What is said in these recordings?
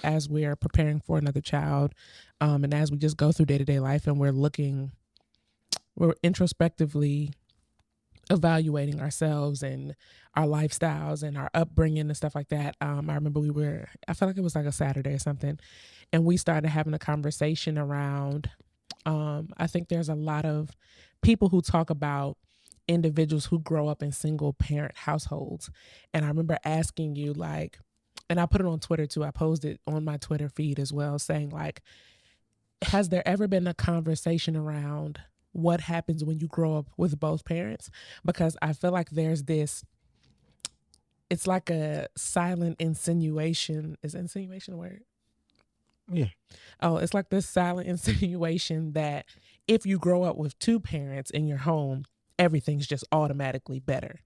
as we're preparing for another child, and as we just go through day-to-day life and we're introspectively evaluating ourselves and our lifestyles and our upbringing and stuff like that. I remember I felt like it was like a Saturday or something, and we started having a conversation around, I think there's a lot of people who talk about individuals who grow up in single parent households. And I remember asking you, like, and I put it on Twitter too. I posted on my Twitter feed as well, saying, like, has there ever been a conversation around what happens when you grow up with both parents? Because I feel like there's this, it's like a silent insinuation. Is insinuation a word? Yeah. Oh, it's like this silent insinuation that if you grow up with two parents in your home, everything's just automatically better.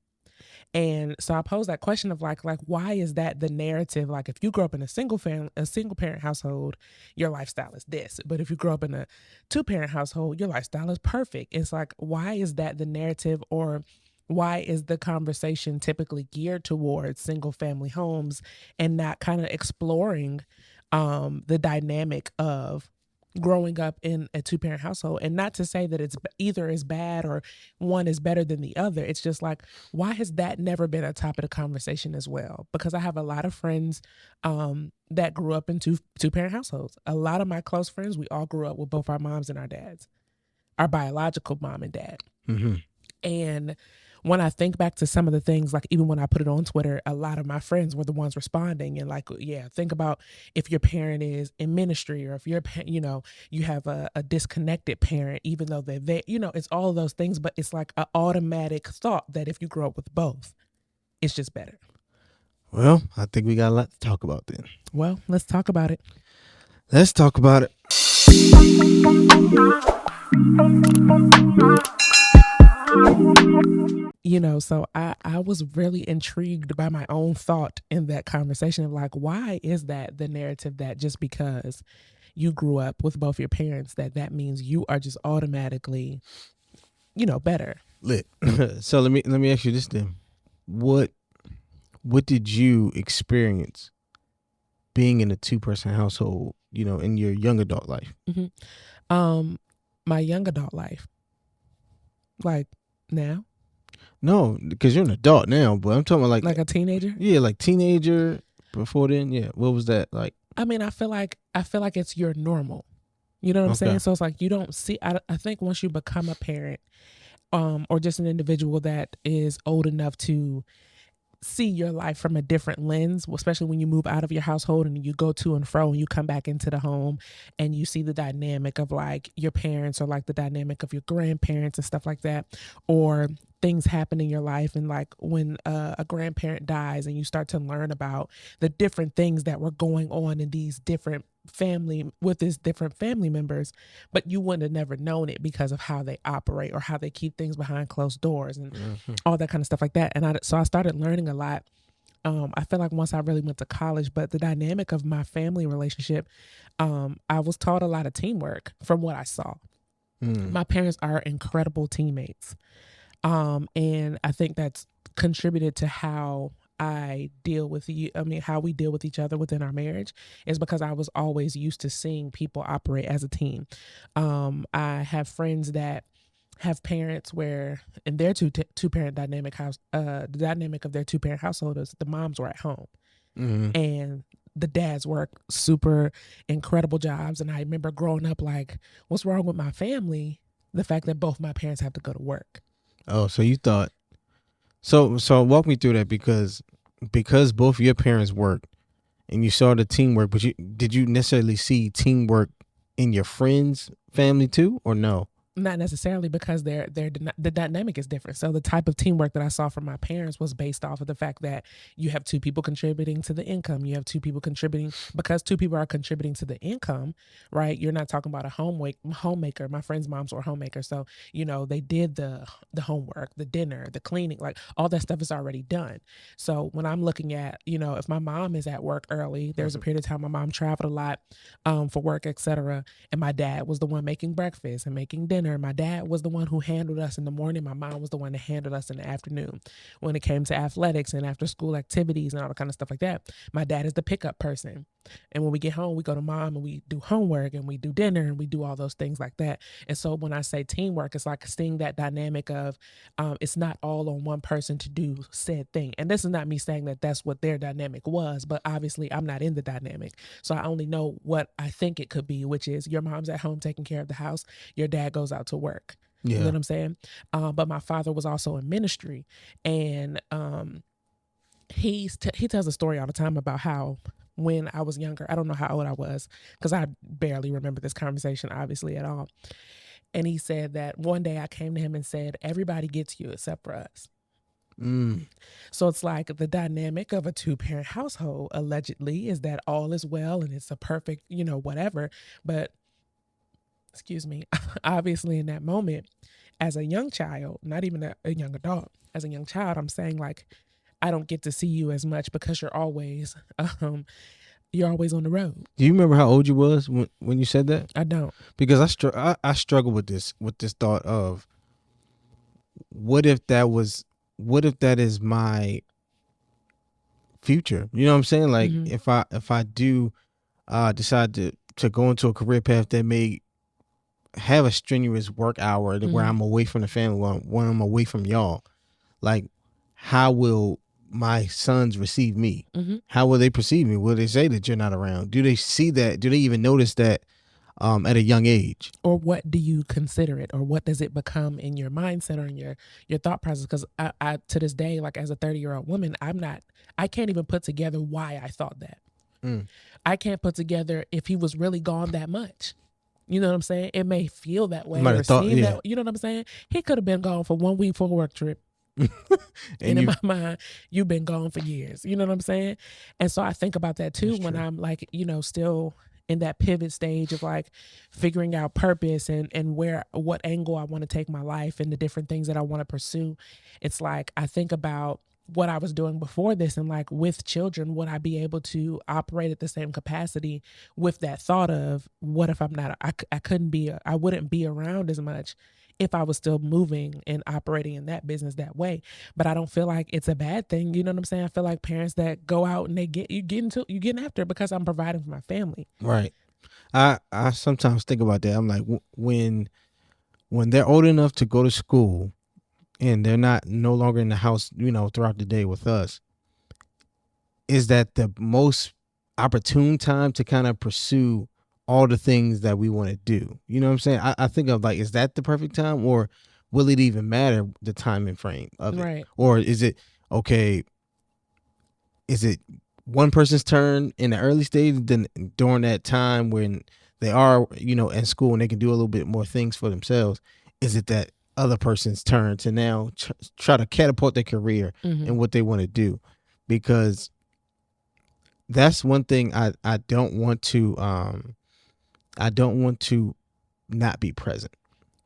And so I pose that question of like why is that the narrative? Like if you grow up in a single parent household, your lifestyle is this. But if you grow up in a two parent household, your lifestyle is perfect. It's like, why is that the narrative, or why is the conversation typically geared towards single family homes and not kind of exploring the dynamic of growing up in a two parent household? And not to say that it's either is bad or one is better than the other. It's just like, why has that never been a topic of conversation as well? Because I have a lot of friends that grew up in two parent households. A lot of my close friends, we all grew up with both our moms and our dads, our biological mom and dad. Mm-hmm. And when I think back to some of the things, like even when I put it on Twitter, a lot of my friends were the ones responding and like, yeah, think about if your parent is in ministry, or if you have a disconnected parent, even though they're there, it's all of those things, but it's like an automatic thought that if you grow up with both, it's just better. Well, I think we got a lot to talk about then. Well, let's talk about it. Let's talk about it. So I was really intrigued by my own thought in that conversation of like, why is that the narrative that just because you grew up with both your parents, that means you are just automatically, better? Lit. So let me ask you this then. What did you experience being in a 2-person household, in your young adult life? My young adult life. Like now? No, because you're an adult now, but I'm talking about like a teenager. Yeah, like teenager. Before then, yeah. What was that like? I mean, I feel like it's your normal. You know what I'm saying? So it's like you don't see. I think once you become a parent, or just an individual that is old enough to see your life from a different lens, especially when you move out of your household and you go to and fro and you come back into the home and you see the dynamic of like your parents, or like the dynamic of your grandparents and stuff like that, or things happen in your life. And like when a grandparent dies and you start to learn about the different things that were going on in these different different family members, but you wouldn't have never known it because of how they operate or how they keep things behind closed doors and all that kind of stuff like that. And so I started learning a lot. I feel like once I really went to college, but the dynamic of my family relationship, I was taught a lot of teamwork from what I saw. My parents are incredible teammates. And I think that's contributed to how I deal with you. I mean, how we deal with each other within our marriage is because I was always used to seeing people operate as a team. I have friends that have parents where in their two parent dynamic house, the dynamic of their two parent household is the moms were at home and the dads work super incredible jobs. And I remember growing up like, what's wrong with my family? The fact that both my parents have to go to work. Oh, so you thought, so walk me through that, because both your parents worked and you saw the teamwork, but did you necessarily see teamwork in your friends' family too, or no? Not necessarily, because the dynamic is different. So the type of teamwork that I saw from my parents was based off of the fact that you have two people contributing to the income. You have two people contributing, because two people are contributing to the income, right? You're not talking about a homemaker. My friends' moms were homemakers. So, they did the homework, the dinner, the cleaning, like all that stuff is already done. So when I'm looking at, if my mom is at work early, there's a period of time my mom traveled a lot for work, etc. And my dad was the one making breakfast and making dinner. My dad was the one who handled us in the morning. My mom was the one that handled us in the afternoon. When it came to athletics and after school activities and all the kind of stuff like that, my dad is the pickup person. And when we get home, we go to mom and we do homework and we do dinner and we do all those things like that. And so when I say teamwork, it's like seeing that dynamic of it's not all on one person to do said thing. And this is not me saying that that's what their dynamic was, but obviously I'm not in the dynamic. So I only know what I think it could be, which is your mom's at home taking care of the house, your dad goes out to work. You know what I'm saying? But my father was also in ministry, and he tells a story all the time about how when I was younger, I don't know how old I was because I barely remember this conversation obviously at all. And he said that one day I came to him and said, everybody gets you except for us. So it's like the dynamic of a 2-parent household allegedly is that all is well and it's a perfect, whatever. But excuse me, obviously in that moment, as a young child, not even a young adult, as a young child, I'm saying like, I don't get to see you as much because you're always on the road. Do you remember how old you was when you said that? I don't, because I struggle with this thought of what if that is my future? You know what I'm saying? Like if I do decide to go into a career path that may have a strenuous work hour where I'm away from the family, when I'm away from y'all, like how will my sons receive me? How will they perceive me? Will they say that you're not around? Do they see that? Do they even notice that at a young age? Or what do you consider it, or what does it become in your mindset or in your thought process? Because I to this day, like as a 30-year-old woman, I can't even put together why I thought that. I can't put together if he was really gone that much. You know what I'm saying? It may feel that way or seem that. You know what I'm saying? He could have been gone for 1 week for a work trip. And in my mind, you've been gone for years. You know what I'm saying? And so I think about that too when I'm like, still in that pivot stage of like figuring out purpose and what angle I want to take my life and the different things that I want to pursue. It's like I think about what I was doing before this, and like with children, would I be able to operate at the same capacity with that thought of what if I'm not, I wouldn't be around as much if I was still moving and operating in that business that way. But I don't feel like it's a bad thing. You know what I'm saying? I feel like parents that go out and you getting after it because I'm providing for my family. Right. I sometimes think about that. I'm like, when they're old enough to go to school and they're no longer in the house, throughout the day with us, is that the most opportune time to kind of pursue all the things that we want to do? You know what I'm saying? I think of like, is that the perfect time, or will it even matter the time and frame of it? Right. Or is it one person's turn in the early stage, then during that time when they are, in school and they can do a little bit more things for themselves, is it that other person's turn to now try to catapult their career and what they want to do? Because that's one thing I don't want to not be present.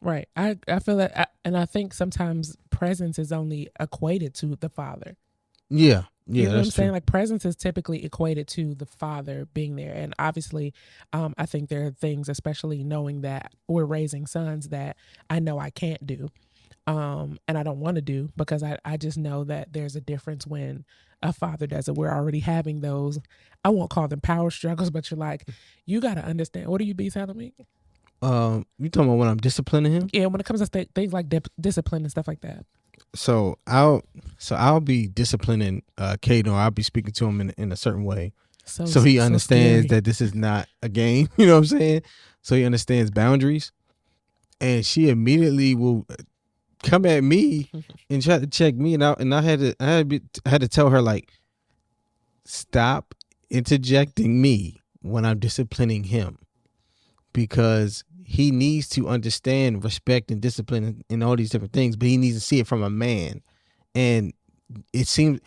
Right. I feel that, and I think sometimes presence is only equated to the father. Yeah. You know what I'm true. saying? Like presence is typically equated to the father being there. And obviously, I think there are things, especially knowing that we're raising sons, that I know I can't do. And I don't want to do, because I just know that there's a difference when a father does it. We're already having those, I won't call them power struggles, but you're like, you got to understand. What are you be telling me? You talking about when I'm disciplining him? Yeah, when it comes to things like discipline and stuff like that. So I'll be disciplining Caden, or I'll be speaking to him in a certain way, so he understands that this is not a game. You know what I'm saying? So he understands boundaries, and she immediately will come at me and try to check me, and I had to tell her, like, stop interjecting me when I'm disciplining him, because he needs to understand respect and discipline and all these different things, but he needs to see it from a man. And it seems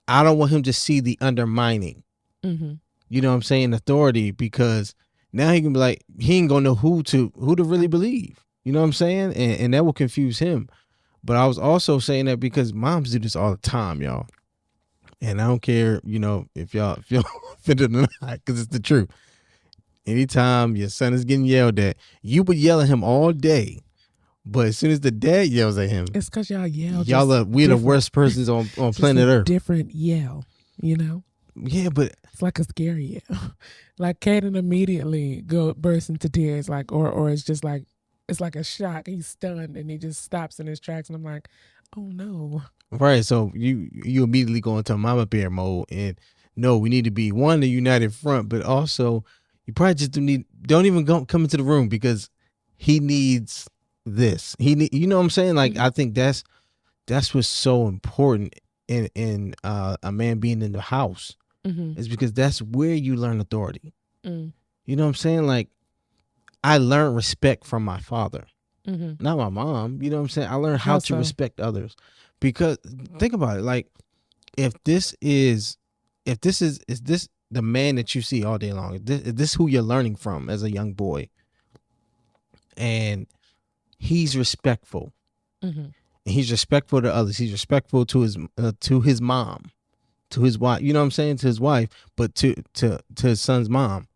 I don't want him to see the undermining, you know what I'm saying, authority, because now he can be like, he ain't gonna know who to really believe. You know what I'm saying? And that will confuse him. But I was also saying that because moms do this all the time, y'all. And I don't care, if y'all fit it or not, because it's the truth. Anytime your son is getting yelled at, you would yell at him all day, but as soon as the dad yells at him, it's because y'all yell. We're the worst persons on planet Earth. Different yell, Yeah, but It's like a scary yell. Like Caden immediately bursts into tears, like or it's just like it's like a shock. He's stunned and he just stops in his tracks, and I'm like, oh no. right. So you immediately go into mama bear mode, and no, we need to be one, the united front, but also you probably just don't even come into the room because he needs this. You know what I'm saying? Like, Mm-hmm. I think that's what's so important in a man being in the house, Mm-hmm. is because that's where you learn authority. Mm. You know what I'm saying? Like, I learned respect from my father, Mm-hmm. not my mom. You know what I'm saying? I learned how How to so? respect others, because think about it. Like, if this is is this the man that you see all day long? Is this who you're learning from as a young boy? And he's respectful. Mm-hmm. And he's respectful to others. He's respectful to his mom, to his wife. You know what I'm saying? To his wife, but to his son's mom.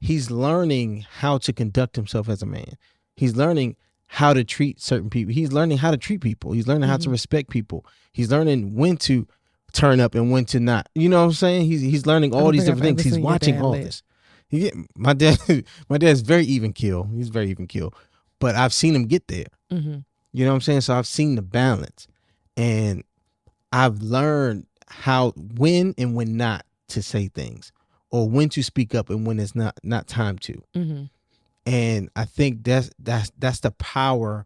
He's learning how to conduct himself as a man. He's learning how to treat certain people. He's learning how to treat people. He's learning how to Mm-hmm. respect people. He's learning when to turn up and when to not. You know what I'm saying? He's learning I all don't these think I've different ever things. He's seen your watching dad all lit. this. My dad, my dad's very even keel. He's very even keel, but I've seen him get there. Mm-hmm. You know what I'm saying? So I've seen the balance, and I've learned how when and when not to say things, or when to speak up and when it's not time to. Mm-hmm. And I think that's the power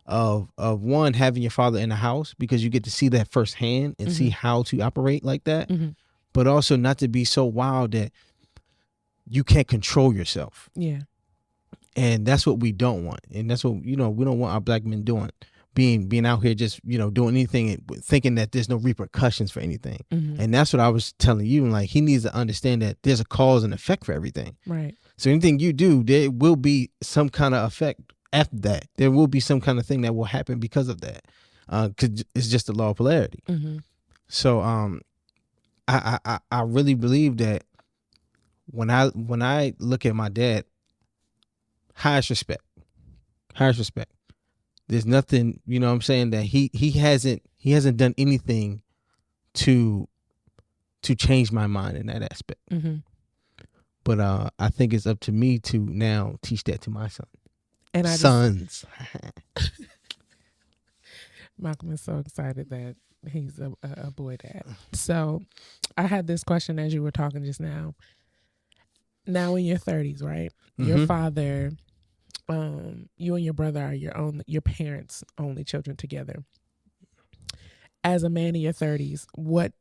of one, having your father in the house, because you get to see that firsthand and see Mm-hmm. how to operate like that, Mm-hmm. but also not to be so wild that you can't control yourself. Yeah. And that's what we don't want, and that's what, we don't want our black men doing, being out here just, doing anything, thinking that there's no repercussions for anything. Mm-hmm. And that's what I was telling you, like, he needs to understand that there's a cause and effect for everything. Right. So anything you do, there will be some kind of effect after that. There will be some kind of thing that will happen because of that, because it's just the law of polarity. Mm-hmm. So I really believe that when I look at my dad, highest respect, highest respect. There's nothing, you know what I'm saying, that he hasn't done anything to change my mind in that aspect. Mm-hmm. But I think it's up to me to now teach that to my And sons. Malcolm is so excited that he's a boy dad. So I had this question as you were talking just now. Now in your 30s, right? Your Mhm. father, you and your brother are your parents' only children together. As a man in your 30s, what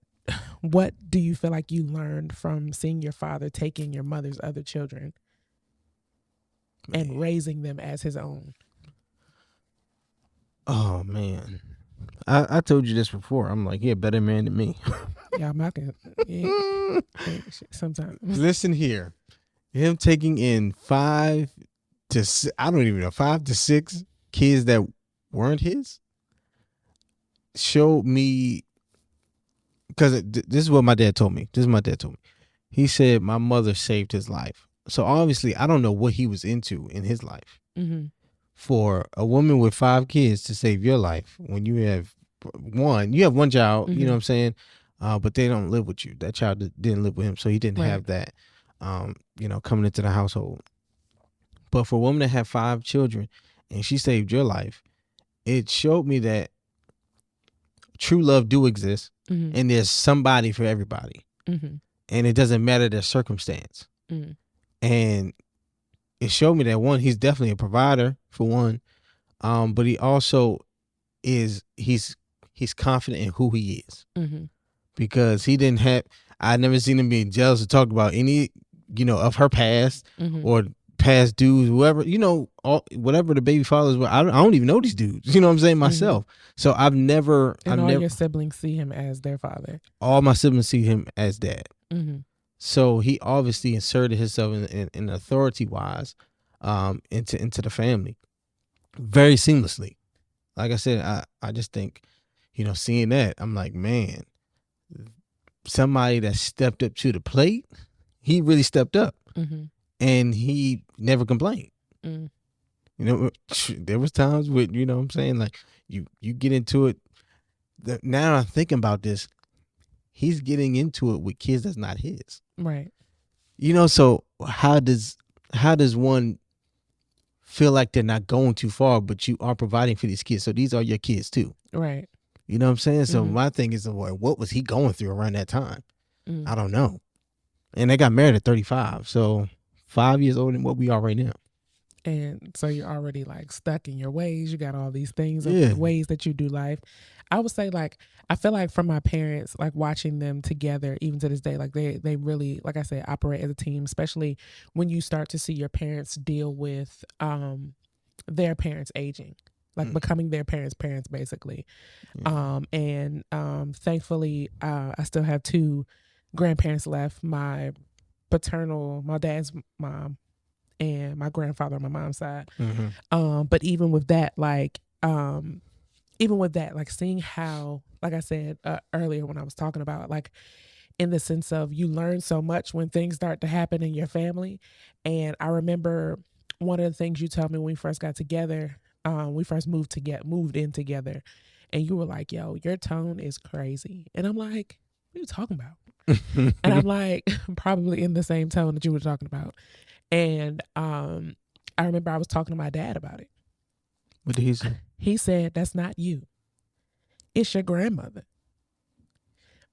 do you feel like you learned from seeing your father taking your mother's other children and raising them as his own? Oh man, I told you this before. I'm like, yeah, better man than me. Yeah, Malcolm. Yeah, sometimes. Listen here, him taking in 5 to 6 kids that weren't his showed me, because this is what my dad told me. He said my mother saved his life. So obviously, I don't know what he was into in his life. Mm-hmm. For a woman with 5 kids to save your life when you have one child, Mm-hmm. you know what I'm saying? But they don't live with you. That child didn't live with him, so he didn't have that, coming into the household. But for a woman to have 5 children and she saved your life, it showed me that true love do exist, Mm-hmm. and there's somebody for everybody, Mm-hmm. and it doesn't matter their circumstance. Mm-hmm. And it showed me that, one, he's definitely a provider for one, but he also he's confident in who he is, Mm-hmm. because I never seen him being jealous or talk about any, of her past, Mm-hmm. or past dudes, whoever, whatever the baby fathers were. I don't even know these dudes, you know what I'm saying, myself. So I've never, your siblings see him as their father. all my siblings see him as dad. Mm-hmm. So he obviously inserted himself in authority wise, into the family very seamlessly. Like I said, I just think, seeing that, I'm like, man, somebody that stepped up to the plate, he really stepped up, Mm-hmm. and he never complained. Mm. There was times with, what I'm saying, like, you get into it. Now I'm thinking about this. he's getting into it with kids that's not his. Right. So how does one feel like they're not going too far, but you are providing for these kids? So these are your kids too. Right. You know what I'm saying? So Mhm. my thing is, well, what was he going through around that time? Mm. I don't know. And they got married at 35, so 5 years older than what we are right now. And so you're already like stuck in your ways. You got all these things of Yeah. ways that you do life. I would say like I feel like from my parents, like watching them together, even to this day, like they really, like I said, operate as a team. Especially when you start to see your parents deal with their parents aging, like becoming their parents basically. Yeah. And thankfully, I still have two grandparents left. My dad's mom, and my grandfather on my mom's side. But even with that, like seeing how, like I said earlier when I was talking about, like in the sense of you learn so much when things start to happen in your family. And I remember one of the things you told me when we first got together, we first moved in together, and you were like, "Yo, your tone is crazy," and I'm like, "What are you talking about?" And I'm like, probably in the same tone that you were talking about. And I remember I was talking to my dad about it. What did he say? He said, "That's not you. It's your grandmother."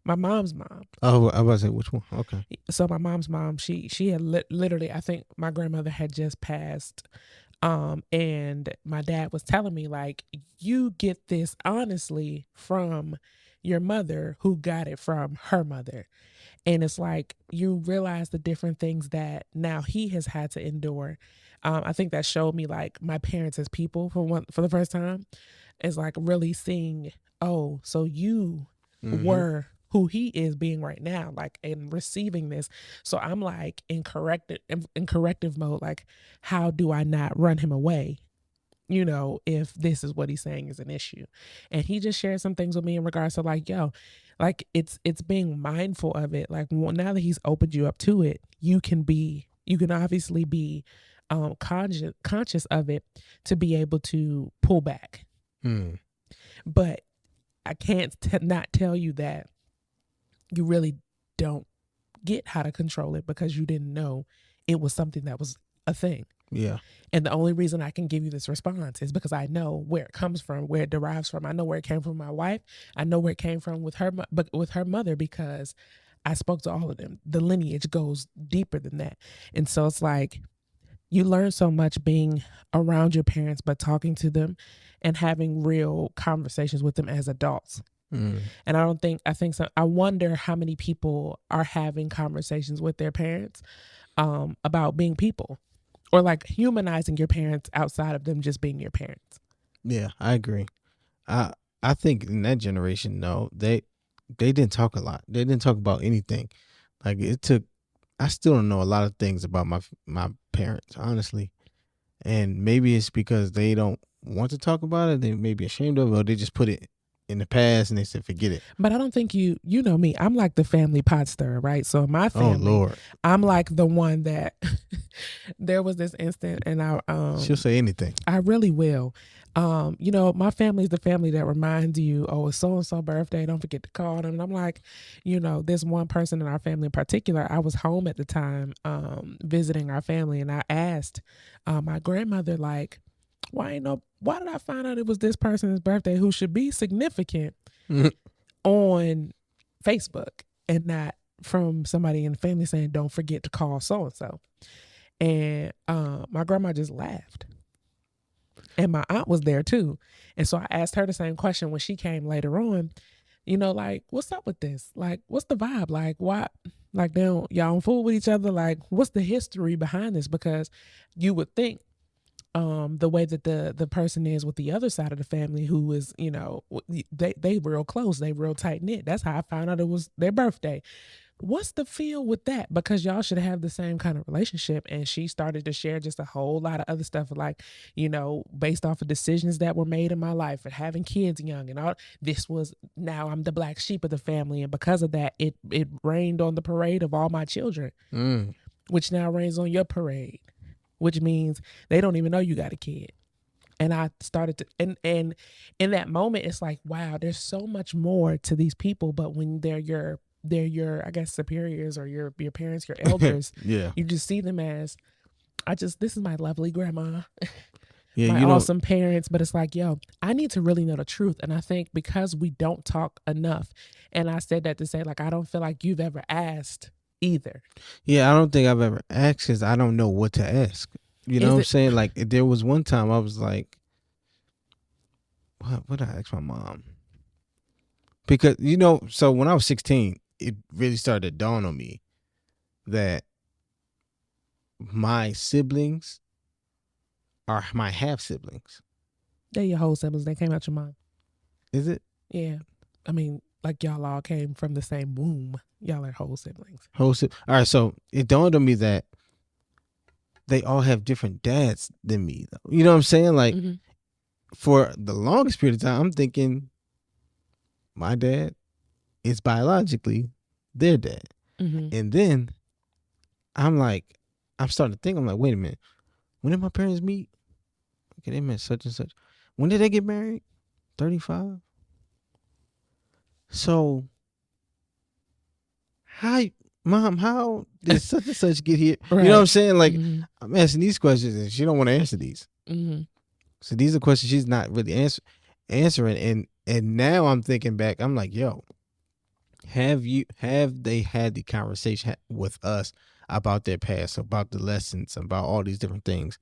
My mom's mom. Oh, I was like, which one? Okay. So my mom's mom, she had literally, I think my grandmother had just passed. And my dad was telling me, like, you get this honestly from your mother who got it from her mother. And it's like you realize the different things that now he has had to endure. I think that showed me like my parents as people for the first time. Is like really seeing, oh, so you were who he is being right now, like, and receiving this. So I'm like in corrective mode, like, how do I not run him away? If this is what he's saying is an issue. And he just shared some things with me in regards to like, yo, like it's being mindful of it. Like, well, now that he's opened you up to it, you can obviously be conscious of it to be able to pull back. But I can't not tell you that you really don't get how to control it because you didn't know it was something that was a thing. Yeah. And the only reason I can give you this response is because I know where it comes from, where it derives from. I know where it came from my wife. I know where it came from with her, but with her mother, because I spoke to all of them. The lineage goes deeper than that. And so it's like you learn so much being around your parents, but talking to them and having real conversations with them as adults. And I think so. I wonder how many people are having conversations with their parents about being people, or like humanizing your parents outside of them just being your parents. Yeah, I agree. I think in that generation, no, they didn't talk a lot. They didn't talk about anything. Like it took. I still don't know a lot of things about my parents, honestly. And maybe it's because they don't want to talk about it. They may be ashamed of it, or they just put it in the past and they said forget it. But I don't think you know me. I'm like the family pot stirrer, right? So in my Oh family, Lord, I'm like the one that there was this instant, and she'll say anything. I really will. My family is the family that reminds you, oh, it's so and so birthday, don't forget to call them. And I'm like, this one person in our family in particular. I was home at the time, visiting our family, and I asked my grandmother, like, why did I find out it was this person's birthday who should be significant on Facebook and not from somebody in the family saying, don't forget to call so and so. And my grandma just laughed. And my aunt was there too. And so I asked her the same question when she came later on, like, what's up with this? Like, what's the vibe? Like, why? Like, y'all don't fool with each other? Like, what's the history behind this? Because you would think the way that the person is with the other side of the family, who is, they real close, they real tight knit. That's how I found out it was their birthday. What's the feel with that? Because y'all should have the same kind of relationship. And she started to share just a whole lot of other stuff, like, based off of decisions that were made in my life and having kids young and all. This was, now I'm the black sheep of the family, and because of that, it rained on the parade of all my children, which now rains on your parade, which means they don't even know you got a kid. And I started to, and in that moment, it's like, wow, there's so much more to these people. But when they're they're your, I guess, superiors or your parents, your elders. Yeah. You just see them as, this is my lovely grandma, Yeah, my you know, awesome parents. But it's like, yo, I need to really know the truth. And I think because we don't talk enough, and I said that to say, like, I don't feel like you've ever asked either. yeah, I don't think I've ever asked because I don't know what to ask. You know Is what I'm it, saying? Like, there was one time I was like, what did I ask my mom? Because, so when I was 16, it really started to dawn on me that my siblings are my half siblings. they're your whole siblings, they came out your mom. Is it? Yeah. I mean, like, y'all all came from the same womb. Y'all are whole siblings. All right, so it dawned on me that they all have different dads than me, though. You know what I'm saying? Like, for the longest period of time, I'm thinking my dad is biologically their dad. And then I'm starting to think, I'm like, wait a minute. When did my parents meet? Okay, they met such and such. When did they get married? 35? So, how did such and such get here? Right. You know what I'm saying? Like, I'm asking these questions and she don't want to answer these. So these are questions she's not really answering. And now I'm thinking back, I'm like, yo, have they had the conversation with us about their past, about the lessons, about all these different things?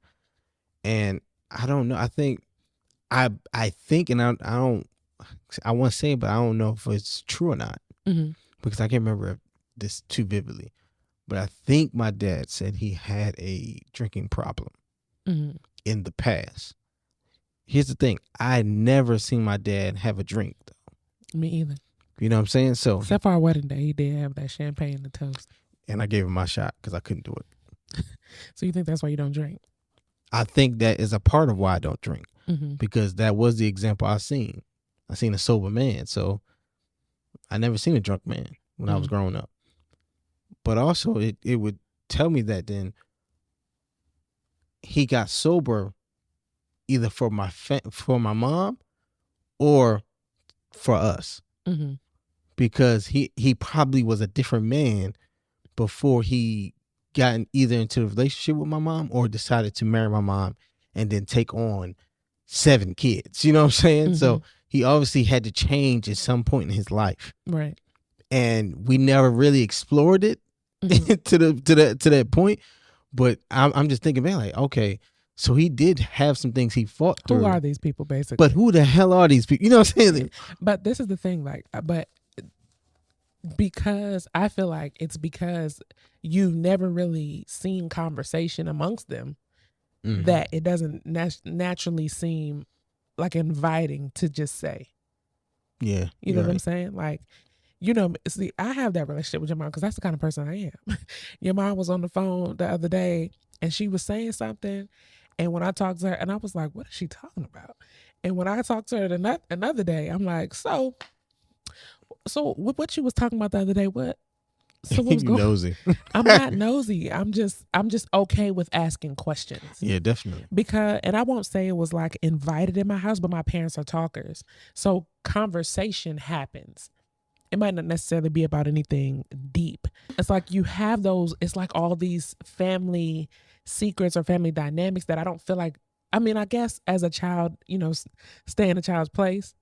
And I don't know. I think I think, and I want to say it, but I don't know if it's true or not, because I can't remember this too vividly. But I think my dad said he had a drinking problem in the past. Here's the thing: I never seen my dad have a drink, though. Me either. You know what I'm saying? So except for our wedding day, he did have that champagne and toast. And I gave him my shot because I couldn't do it. So you think that's why you don't drink? I think that is a part of why I don't drink, because that was the example I seen. I seen a sober man, so I never seen a drunk man when I was growing up. But also, it would tell me that then he got sober either for my mom or for us, because he probably was a different man before he got either into a relationship with my mom or decided to marry my mom and then take on 7 kids. You know what I'm saying? So he obviously had to change at some point in his life, right? And we never really explored it to that point. But I'm just thinking, man, like, okay, so he did have some things he fought through. Who are these people, basically? But who the hell are these people? You know what I'm saying? But this is the thing, like, but because I feel like it's because you've never really seen conversation amongst them that it doesn't naturally seem like inviting to just say. Yeah. You know what I'm saying? Like, see, I have that relationship with your mom because that's the kind of person I am. Your mom was on the phone the other day and she was saying something. And when I talked to her, and I was like, what is she talking about? And when I talked to her another day, I'm like, so what you was talking about the other day, what? So what's going on? Nosy. I'm not nosy. I'm just okay with asking questions. Yeah, definitely. And I won't say it was like invited in my house, but my parents are talkers. So conversation happens. It might not necessarily be about anything deep. It's like you have those, it's like all these family secrets or family dynamics that I don't feel like, I mean, I guess as a child, stay in a child's place.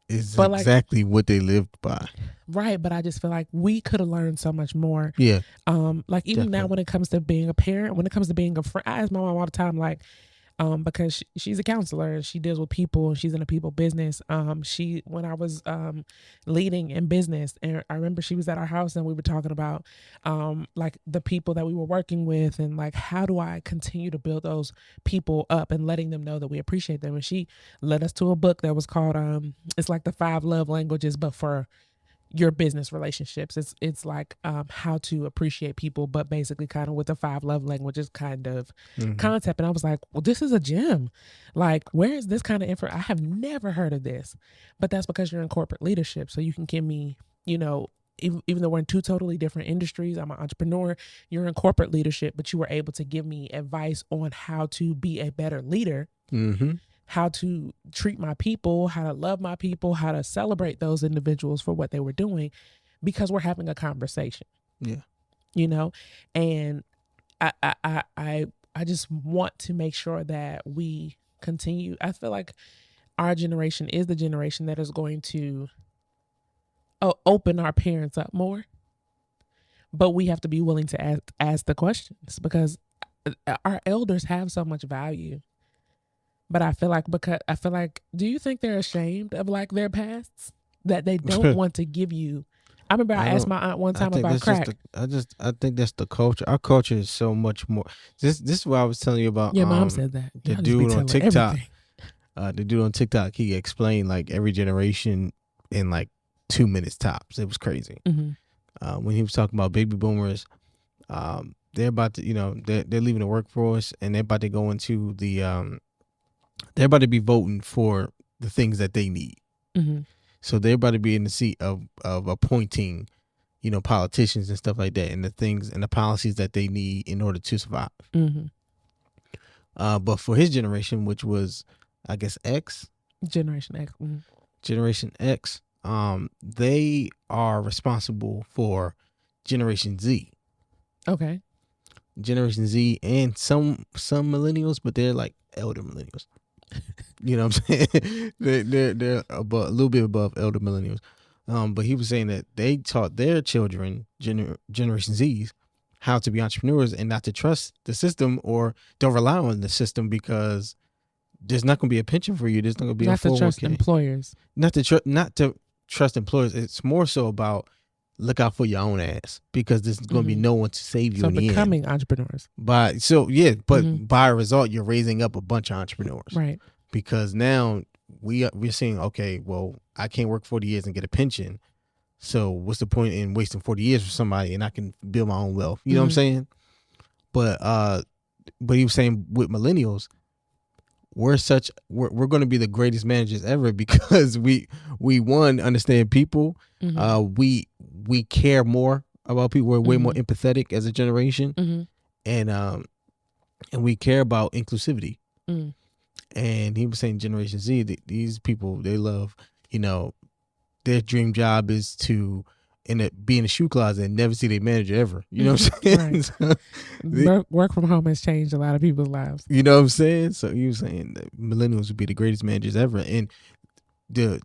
Is exactly what they lived by. Right. But I just feel like we could have learned so much more. Yeah. Like even now when it comes to being a parent, when it comes to being a friend, I ask my mom all the time, like, because she's a counselor and she deals with people and she's in a people business. When I was leading in business, and I remember she was at our house and we were talking about like the people that we were working with and like how do I continue to build those people up and letting them know that we appreciate them. And she led us to a book that was called it's like the 5 love languages, but for your business relationships. It's like how to appreciate people, but basically kind of with the 5 love languages kind of concept. And I was like, well, this is a gem. Like, where is this kind of info? I have never heard of this, but that's because you're in corporate leadership. So you can give me, even though we're in 2 totally different industries, I'm an entrepreneur, you're in corporate leadership, but you were able to give me advice on how to be a better leader. How to treat my people, how to love my people, how to celebrate those individuals for what they were doing, because we're having a conversation. Yeah. You know, and I just want to make sure that we continue. I feel like our generation is the generation that is going to open our parents up more, but we have to be willing to ask the questions, because our elders have so much value. But I feel like do you think they're ashamed of like their pasts, that they don't want to give you? I remember I asked my aunt one time about crack. I think that's the culture. Our culture is so much more. This is what I was telling you about. Yeah, mom said that. The dude on TikTok. The dude on TikTok, he explained like every generation in like 2 minutes tops. It was crazy. Mm-hmm. When he was talking about baby boomers, they're about to, they're leaving the workforce, and they're about to go into the, they're about to be voting for the things that they need. Mm-hmm. So they're about to be in the seat of appointing, politicians and stuff like that, and the things and the policies that they need in order to survive. Mm-hmm. But for his generation, which was, I guess, Generation X. Mm-hmm. Generation X, they are responsible for Generation Z. Okay. Generation Z and some millennials, but they're like elder millennials. You know what I'm saying? they're a little bit above elder millennials. But he was saying that they taught their children, Generation Zs, how to be entrepreneurs and not to trust the system or don't rely on the system, because there's not going to be a pension for you. There's not going to be not a 401k. To trust employers. Not to trust employers. It's more so about look out for your own ass, because there's going to be no one to save you. So in the end. becoming entrepreneurs. By a result, you're raising up a bunch of entrepreneurs, right? Because now we're saying, okay, well, I can't work 40 years and get a pension, so what's the point in wasting 40 years for somebody, and I can build my own wealth? You know what I'm saying? But he was saying with millennials, we're going to be the greatest managers ever, because we understand people. Mm-hmm. We care more about people. We're way more empathetic as a generation, and we care about inclusivity. And he was saying Generation Z, these people, they love, their dream job is to be in a shoe closet and never see their manager ever. You know what I'm saying? Right. Work from home has changed a lot of people's lives. You know what I'm saying? So he was saying that millennials would be the greatest managers ever, and the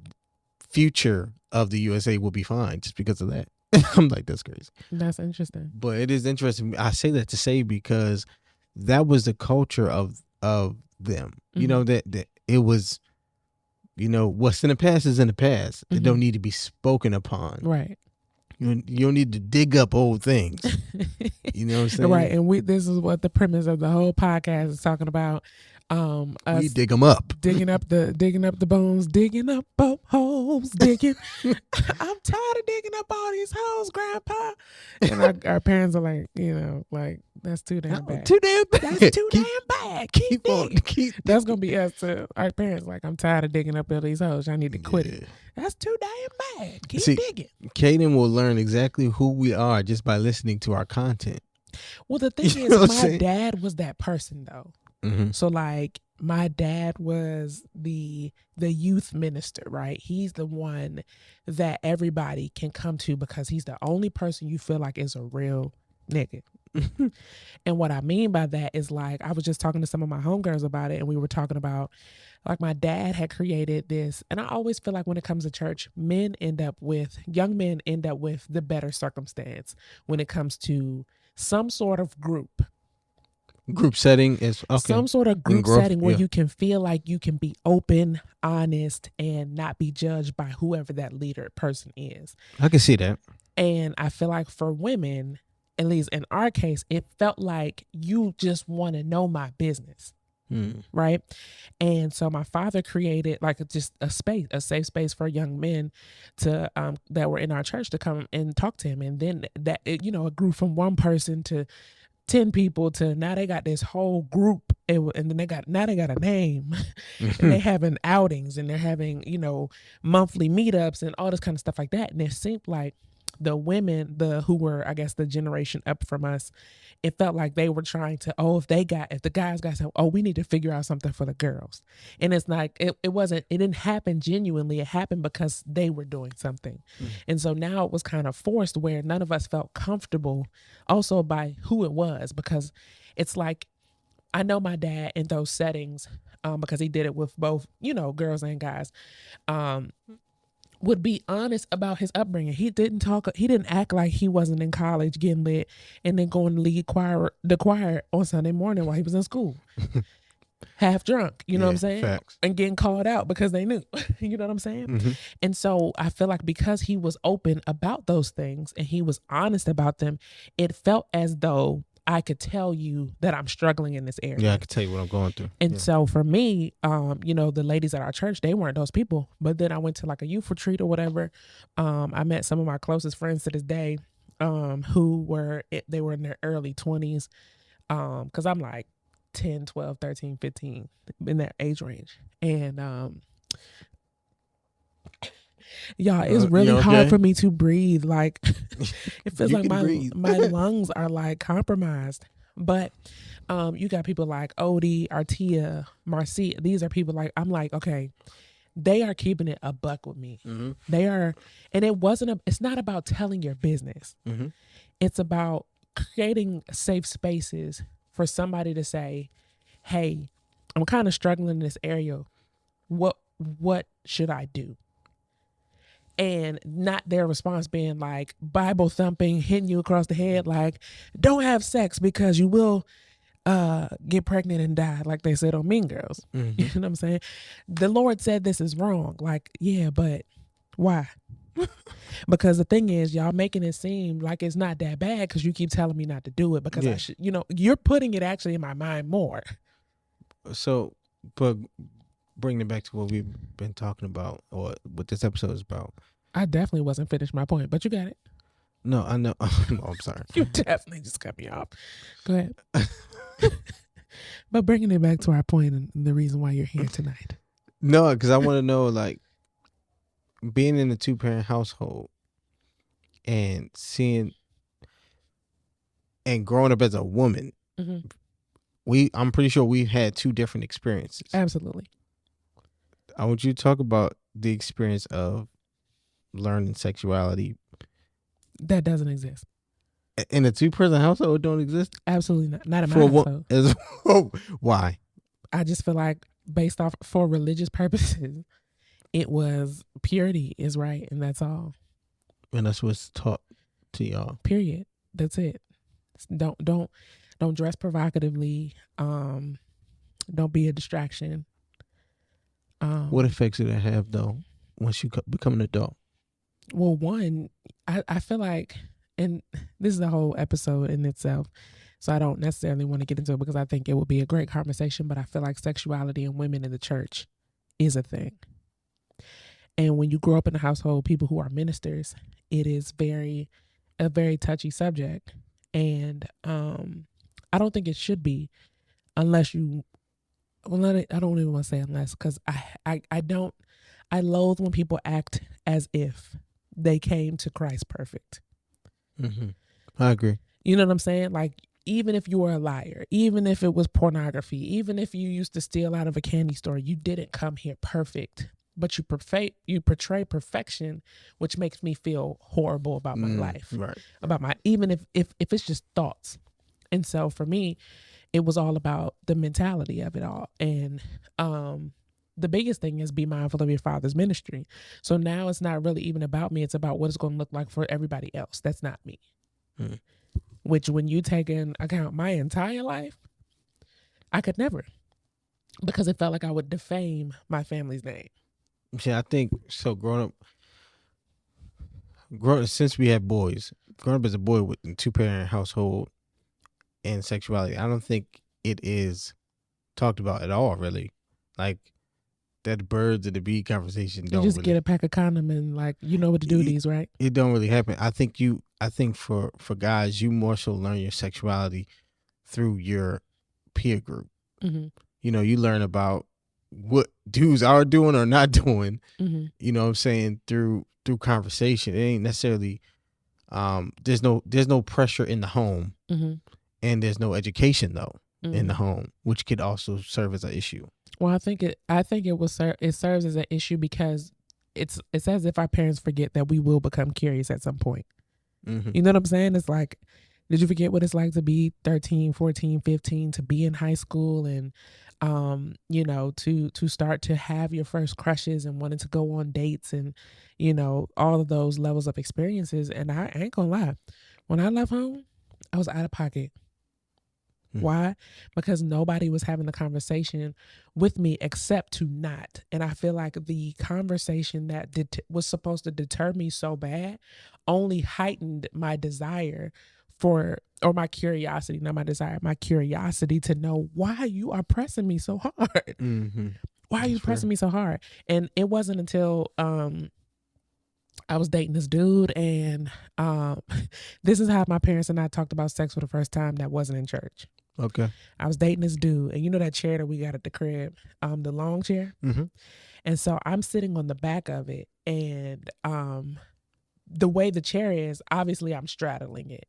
future of the USA will be fine just because of that. I'm like, that's crazy. That's interesting. But it is interesting. I say that to say, because that was the culture of them. That it was, what's in the past is in the past. It don't need to be spoken upon. Right. You don't need to dig up old things. You know what I'm saying? Right. And this is what the premise of the whole podcast is talking about. We dig them up, digging up the bones, digging up holes, digging. I'm tired of digging up all these holes, Grandpa. And our parents are like, like, that's too damn bad. Too damn bad. That's too damn bad. Keep on. That's gonna be us too. Our parents like, I'm tired of digging up all these holes. I need to quit it. That's too damn bad. Keep digging. Kaden will learn exactly who we are just by listening to our content. Well, the thing is, my dad was that person though. Mm-hmm. So like my dad was the youth minister, right? He's the one that everybody can come to because he's the only person you feel like is a real nigga. And what I mean by that is, like, I was just talking to some of my homegirls about it, and we were talking about, like, my dad had created this, and I always feel like when it comes to church, young men end up with the better circumstance when it comes to some sort of group setting is okay. Some sort of group setting where you can feel like you can be open, honest, and not be judged by whoever that leader person is. I can see that. And I feel like for women, at least in our case, it felt like you just want to know my business. Right. And so my father created like just a safe space for young men to that were in our church to come and talk to him. And then that it grew from one person to 10 people to now they got this whole group, and then they got a name. And they're having outings, and they're having monthly meetups and all this kind of stuff like that. And it seemed like the women, who were, I guess, the generation up from us, it felt like they were trying to, if the guys got something, we need to figure out something for the girls. And it's like, it didn't happen genuinely. It happened because they were doing something. And so now it was kind of forced, where none of us felt comfortable also by who it was, because it's like, I know my dad in those settings, because he did it with both, girls and guys, would be honest about his upbringing. He didn't act like he wasn't in college getting lit and then going to lead the choir on Sunday morning while he was in school. Half drunk, you know what I'm saying? Facts. And getting called out because they knew, you know what I'm saying? Mm-hmm. And so I feel like because he was open about those things and he was honest about them, it felt as though I could tell you that I'm struggling in this area. Yeah, I could tell you what I'm going through. And so for me, the ladies at our church, they weren't those people. But then I went to like a youth retreat or whatever. I met some of my closest friends to this day, who were in their early 20s. Because I'm like 10, 12, 13, 15 in that age range. And y'all, it's really hard for me to breathe. Like, it feels like my lungs are like compromised. But you got people like Odie, Artia, Marcia. These are people like, I'm like, okay, they are keeping it a buck with me. Mm-hmm. They are, and it's not about telling your business. Mm-hmm. It's about creating safe spaces for somebody to say, hey, I'm kind of struggling in this area. What should I do? And not their response being like Bible thumping, hitting you across the head, like, don't have sex because you will get pregnant and die, like they said on Mean Girls. Mm-hmm. You know what I'm saying? The Lord said this is wrong. Like, yeah, but why? Because the thing is, y'all making it seem like it's not that bad because you keep telling me not to do it because I should, you're putting it actually in my mind more. So, but bringing it back to what we've been talking about, or what this episode is about. I definitely wasn't finished my point, but you got it. No, I know. No, I'm sorry. You definitely just cut me off. Go ahead. But bringing it back to our point and the reason why you're here tonight. No, because I want to know, like, being in a 2-parent household and seeing and growing up as a woman, I'm pretty sure we've had 2 different experiences. Absolutely. I want you to talk about the experience of learning sexuality. That doesn't exist. In a 2-person household, it don't exist? Absolutely not. Not in my household. Why? I just feel like based off for religious purposes, it was purity is right, and that's all. And that's what's taught to y'all. Period. That's it. Don't dress provocatively. Don't be a distraction. What effects did that have though once you become an adult? Well, one, I feel like, and this is a whole episode in itself, so I don't necessarily want to get into it because I think it would be a great conversation, but I feel like sexuality and women in the church is a thing. And when you grow up in a household, people who are ministers, it is a very touchy subject. And I don't think it should be unless you, I don't even want to say unless, because I loathe when people act as if they came to Christ perfect. Mm-hmm. I agree. You know what I'm saying? Like, even if you were a liar, even if it was pornography, even if you used to steal out of a candy store, you didn't come here perfect. But you portray perfection, which makes me feel horrible about my life. Right. About even if it's just thoughts. And so for me, it was all about the mentality of it all. And the biggest thing is be mindful of your father's ministry. So now it's not really even about me. It's about what it's going to look like for everybody else. That's not me. Which when you take in account my entire life, I could never. Because it felt like I would defame my family's name. Yeah, I think so. Growing up, since we had boys, growing up as a boy with a 2-parent household and sexuality, I don't think it is talked about at all, really. Like, that birds of the bee conversation don't you just get a pack of condom and like, you know what to do these, right? It don't really happen. I think for guys, you more so learn your sexuality through your peer group. Mm-hmm. You learn about what dudes are doing or not doing, mm-hmm. you know what I'm saying, through conversation. It ain't necessarily there's no pressure in the home, Mm-hmm. and there's no education though in the Mm-hmm. home, which could also serve as an issue. Well, I think it serves as an issue because it's as if our parents forget that we will become curious at some point. Mm-hmm. You know what I'm saying? It's like, did you forget what it's like to be 13, 14, 15, to be in high school and you know, to start to have your first crushes and wanting to go on dates and, you know, all of those levels of experiences. And I ain't gonna lie, when I left home, I was out of pocket. Mm. Why? Because nobody was having the conversation with me except to not. And I feel like the conversation that was supposed to deter me so bad only heightened my desire for, or my curiosity, not my desire, my curiosity to know why you are pressing me so hard. Mm-hmm. Why are you That's fair. pressing me so hard? And it wasn't until I was dating this dude, and this is how my parents and I talked about sex for the first time that wasn't in church. Okay. I was dating this dude, and you know that chair that we got at the crib, the long chair? Mm-hmm. And so I'm sitting on the back of it, and the way the chair is, obviously I'm straddling it,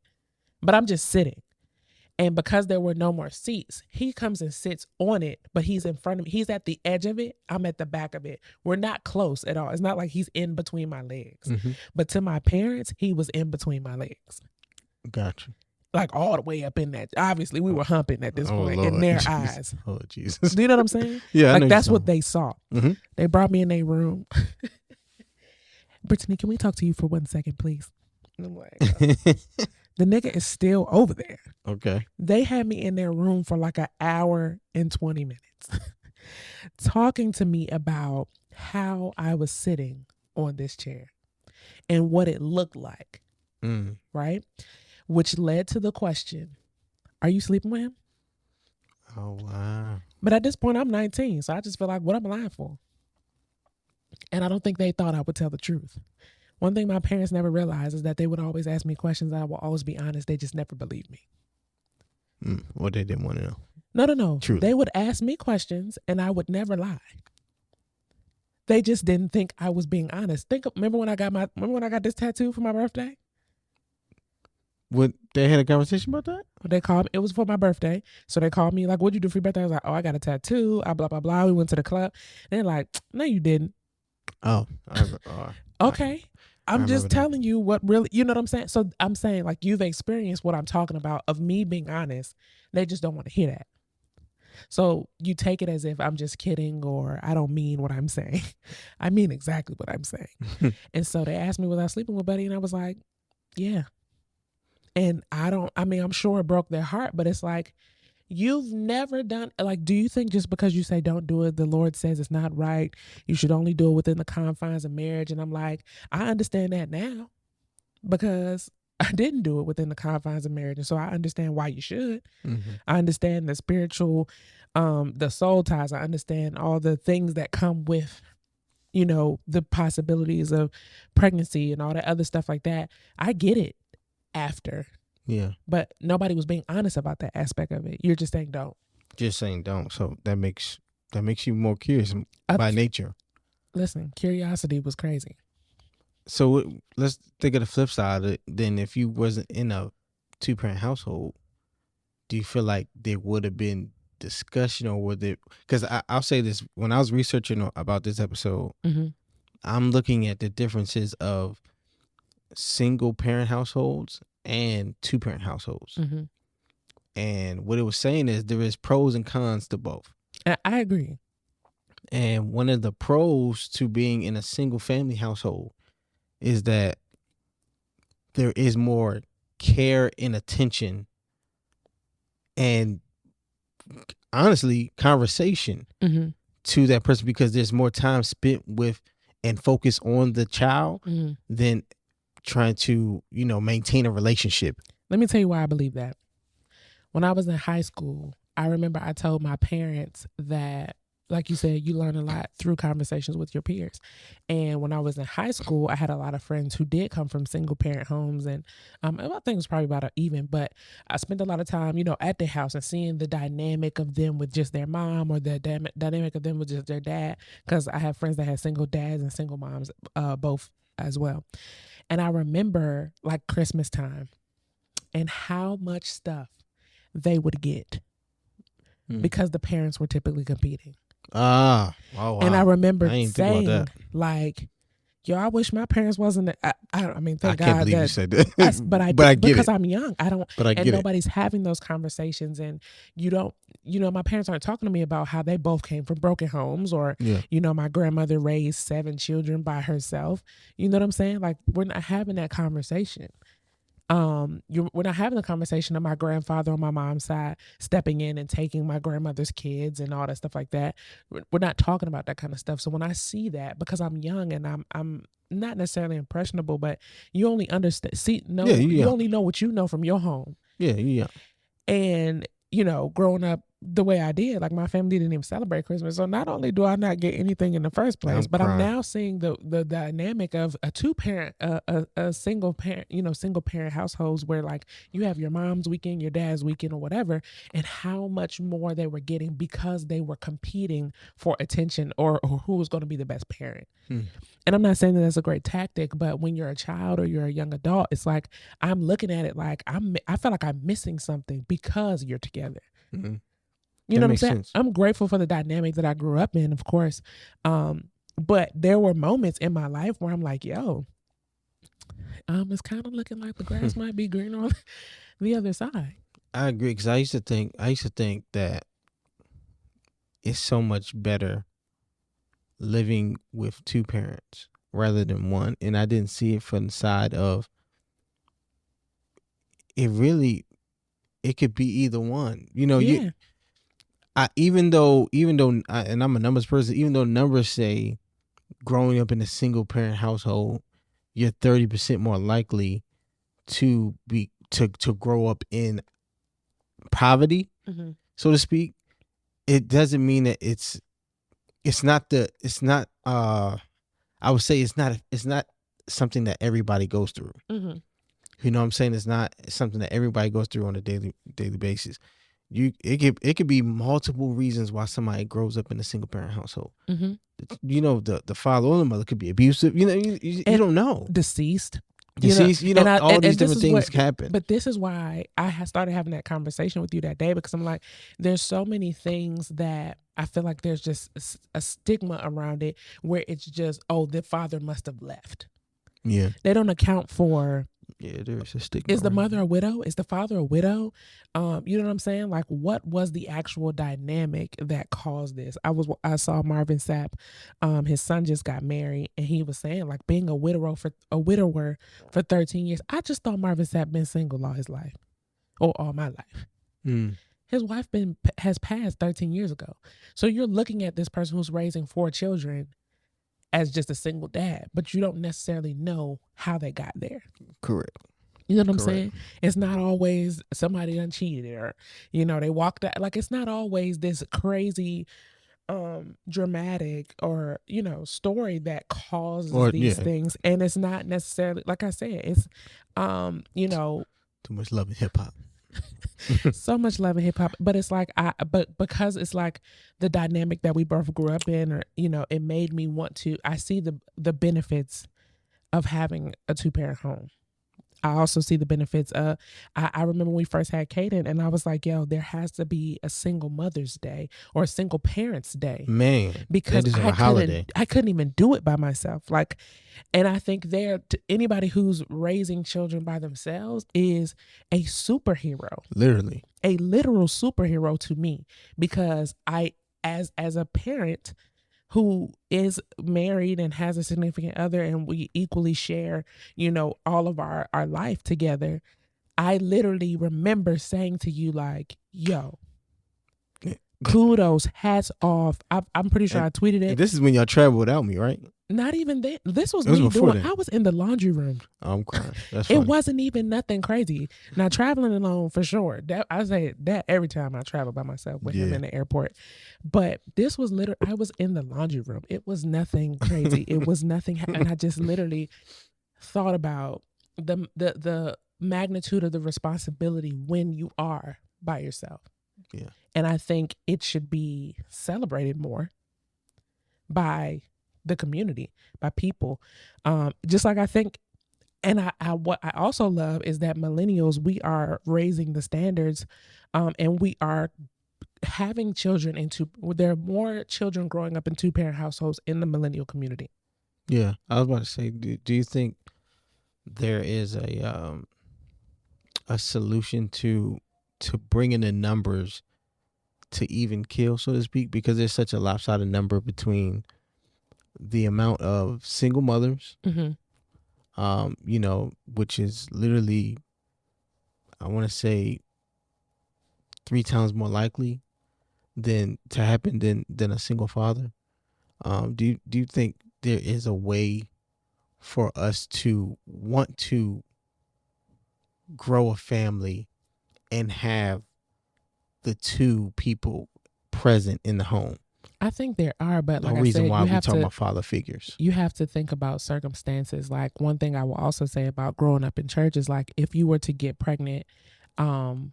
but I'm just sitting. And because there were no more seats, he comes and sits on it, but he's in front of me. He's at the edge of it. I'm at the back of it. We're not close at all. It's not like he's in between my legs. Mm-hmm. But to my parents, he was in between my legs. Gotcha. Like all the way up in that. Obviously, we were humping at this point in their eyes. Oh, Jesus. Do you know what I'm saying? Yeah, like that's what they saw. Mm-hmm. They brought me in their room. Brittany, can we talk to you for 1 second, please? And I'm like, the nigga is still over there. Okay. They had me in their room for like an hour and 20 minutes talking to me about how I was sitting on this chair and what it looked like. Right? Which led to the question, are you sleeping with him? Oh, wow. But at this point, I'm 19, so I just feel like, what am I lying for? And I don't think they thought I would tell the truth. One thing my parents never realized is that they would always ask me questions and I will always be honest. They just never believed me. What they didn't want to know. No. Truly. They would ask me questions and I would never lie. They just didn't think I was being honest. Remember when I got this tattoo for my birthday? What, they had a conversation about that? They called me. It was for my birthday. So they called me like, what'd you do for your birthday? I was like, oh, I got a tattoo. Blah, blah, blah. We went to the club. And they're like, no, you didn't. Oh. Okay. I'm just telling you what really, you know what I'm saying? So I'm saying like you've experienced what I'm talking about of me being honest. They just don't want to hear that. So you take it as if I'm just kidding or I don't mean what I'm saying. I mean exactly what I'm saying. And so they asked me, was I sleeping with Buddy? And I was like, yeah. And I'm sure it broke their heart, but it's like, you've never done, like, do you think just because you say don't do it, the Lord says it's not right, you should only do it within the confines of marriage? And I'm like, I understand that now because I didn't do it within the confines of marriage. And so I understand why you should. Mm-hmm. I understand the spiritual, the soul ties. I understand all the things that come with, you know, the possibilities of pregnancy and all that other stuff like that. I get it after. Yeah. But nobody was being honest about that aspect of it. You're just saying don't. Just saying don't. So that makes you more curious by nature. Listen, curiosity was crazy. So let's think of the flip side of it. Then if you wasn't in a 2-parent household, do you feel like there would have been discussion, or would there? Because I'll say this, when I was researching about this episode, I'm looking at the differences of single parent households and 2-parent households. And what it was saying is there is pros and cons to both. I agree. And one of the pros to being in a single family household is that there is more care and attention and honestly conversation to that person, because there's more time spent with and focus on the child than trying to, maintain a relationship. Let me tell you why I believe that. When I was in high school, I remember I told my parents that, like you said, you learn a lot through conversations with your peers. And when I was in high school, I had a lot of friends who did come from single parent homes. And I think it was probably about even, but I spent a lot of time, at their house and seeing the dynamic of them with just their mom, or the dynamic of them with just their dad. Because I have friends that had single dads and single moms, both as well. And I remember like Christmas time and how much stuff they would get because the parents were typically competing. Oh, wow. And I remember I ain't think about saying, that. like, yo, I wish my parents wasn't. I mean, thank I can't God believe that. you said that. But I But I did, get because it. I'm young. I don't. But I And get it. nobody's having those conversations, and you don't. You know, my parents aren't talking to me about how they both came from broken homes, or Yeah. you know, my grandmother raised 7 children by herself. You know what I'm saying? Like, we're not having that conversation. We're not having the conversation of my grandfather on my mom's side stepping in and taking my grandmother's kids and all that stuff like that. We're not talking about that kind of stuff. So when I see that, because I'm young and I'm not necessarily impressionable, but you only understand, you only know what you know from your home. Yeah. And, you know, growing up the way I did, like my family didn't even celebrate Christmas. So not only do I not get anything in the first place, but I'm now seeing the dynamic of a 2-parent, a single parent, you know, single parent households where like you have your mom's weekend, your dad's weekend, or whatever, and how much more they were getting because they were competing for attention or who was going to be the best parent. And I'm not saying that that's a great tactic, but when you're a child or you're a young adult, it's like I'm looking at it like I feel like I'm missing something because you're together. You know what I'm saying? Sense. I'm grateful for the dynamic that I grew up in, of course. But there were moments in my life where I'm like, yo, it's kind of looking like the grass might be greener on the other side. I agree, because I used to think that it's so much better living with 2 parents rather than one, and I didn't see it from the side of it could be either one. You know, even though and I'm a numbers person, even though numbers say growing up in a single parent household, you're 30% more likely to grow up in poverty, so to speak. It doesn't mean that I would say it's not something that everybody goes through. You know what I'm saying? It's not something that everybody goes through on a daily basis. It could be multiple reasons why somebody grows up in a single parent household. You know, the father or the mother could be abusive. You know, you don't know. Deceased. You know, all these different things happen. But this is why I started having that conversation with you that day, because I'm like, there's so many things that I feel like there's just a stigma around it where it's just, oh, the father must have left. Yeah. They don't account for. Yeah, there's a stigma. Is the mother a widow? Is the father a widow? You know what I'm saying? Like, what was the actual dynamic that caused this? I saw Marvin Sapp. His son just got married, and he was saying like being a widower for 13 years. I just thought Marvin Sapp been single all his life, or all my life. His wife has passed 13 years ago. So you're looking at this person who's raising 4 children as just a single dad, but you don't necessarily know how they got there. Correct. You know what I'm saying? It's not always somebody done cheated, or, you know, they walked out. Like, it's not always this crazy, dramatic, or, you know, story that causes these things. And it's not necessarily, like I said, it's, you know, too much love in hip hop. So much love in hip hop, but it's like but because it's like the dynamic that we both grew up in, or, you know, it made me want to. I see the benefits of having a 2-parent home. I also see the benefits of. I remember when we first had Kaden, and I was like, "Yo, there has to be a single Mother's Day or a single Parents Day, man, because I couldn't even do it by myself." Like, and I think anybody who's raising children by themselves is a superhero, literally a literal superhero to me, because as a parent who is married and has a significant other, and we equally share, you know, all of our life together, I literally remember saying to you like, yo, kudos, hats off. I'm pretty sure I tweeted it. This is when y'all traveled without me, right? Not even then. This was me doing. Then. I was in the laundry room. I'm crying. That's funny. It wasn't even nothing crazy. Now, traveling alone for sure. That I say that every time I travel by myself with him in the airport. But this was literally, I was in the laundry room. It was nothing crazy. It was nothing, and I just literally thought about the magnitude of the responsibility when you are by yourself. Yeah. And I think it should be celebrated more by the community, by people. Just like I think And what I also love is that millennials, we are raising the standards, and we are having children into, there are more children growing up in two-parent households in the millennial community. Yeah, I was about to say, do you think there is a solution to bringing the numbers to even kill, so to speak, because there's such a lopsided number between the amount of single mothers, Mm-hmm. which is literally, I want to say, 3 times more likely than to happen than a single father. Do you think there is a way for us to want to grow a family and have the two people present in the home? I think there are, but No like I reason said, why we talk about father figures. you have to think about circumstances. Like, one thing I will also say about growing up in church is, like, if you were to get pregnant, um,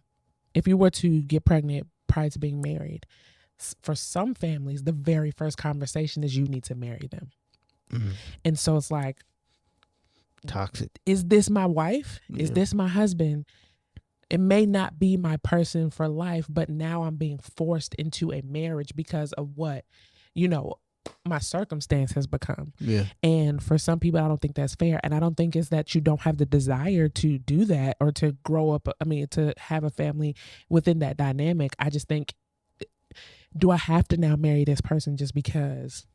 prior to being married, for some families, the very first conversation is you need to marry them. Mm-hmm. And so it's like, Toxic. is this my wife? Is this my husband? It may not be my person for life, but now I'm being forced into a marriage because of what, my circumstance has become. Yeah. And for some people, I don't think that's fair. And I don't think it's that you don't have the desire to do that or to grow up, to have a family within that dynamic. I just think, do I have to now marry this person just because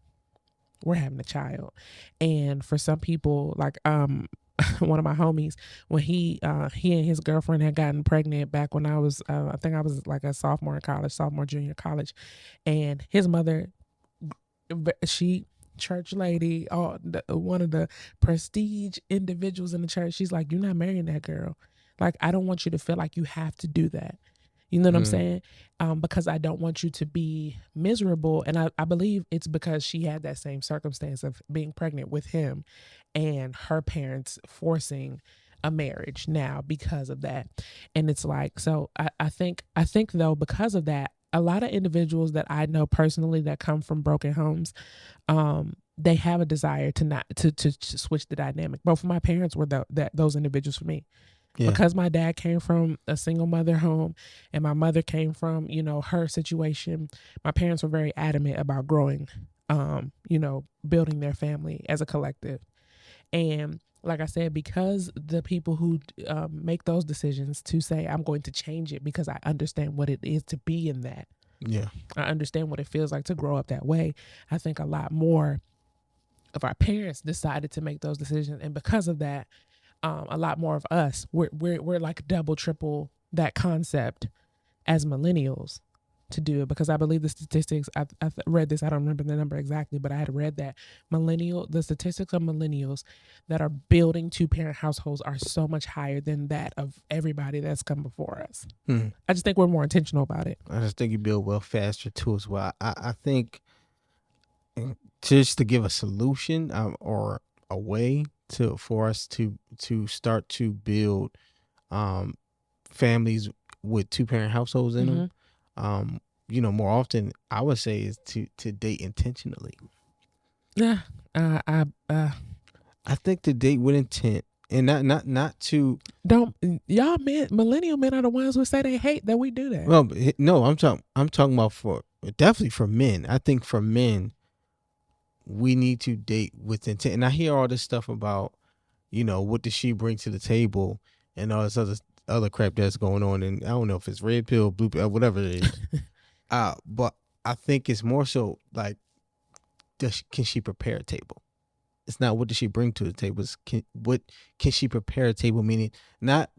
we're having a child? And for some people, like one of my homies, when he and his girlfriend had gotten pregnant back when I was I think I was like a sophomore junior college, and his mother, she church lady, one of the prestige individuals in the church, she's like, you're not marrying that girl. Like, I don't want you to feel like you have to do that. You know what I'm saying? Because I don't want you to be miserable. And I believe it's because she had that same circumstance of being pregnant with him and her parents forcing a marriage now because of that. And it's like, so I think though, because of that, a lot of individuals that I know personally that come from broken homes, they have a desire to not to switch the dynamic. Both of my parents were those individuals for me. Yeah. Because my dad came from a single mother home and my mother came from, her situation. My parents were very adamant about growing, building their family as a collective. And like I said, because the people who make those decisions to say, I'm going to change it because I understand what it is to be in that. Yeah. I understand what it feels like to grow up that way. I think a lot more of our parents decided to make those decisions. And because of that, a lot more of us, we're like double, triple that concept as millennials to do it. Because I believe the statistics, I read this, I don't remember the number exactly, but I had read that the statistics of millennials that are building two-parent households are so much higher than that of everybody that's come before us. I just think we're more intentional about it. I just think you build wealth faster too as well. I think just to give a solution or a way for us to start to build families with two-parent households in them, more often I would say is to date intentionally. Yeah. I think to date with intent and not to don't y'all men, millennial men are the ones who say they hate that we do that. Well, no, I'm talking about definitely for men. I think for men, we need to date with intent. And I hear all this stuff about, what does she bring to the table and all this other crap that's going on. And I don't know if it's red pill, blue pill, whatever it is. But I think it's more so like, can she prepare a table? It's not what does she bring to the table. It's what can she prepare a table? Meaning not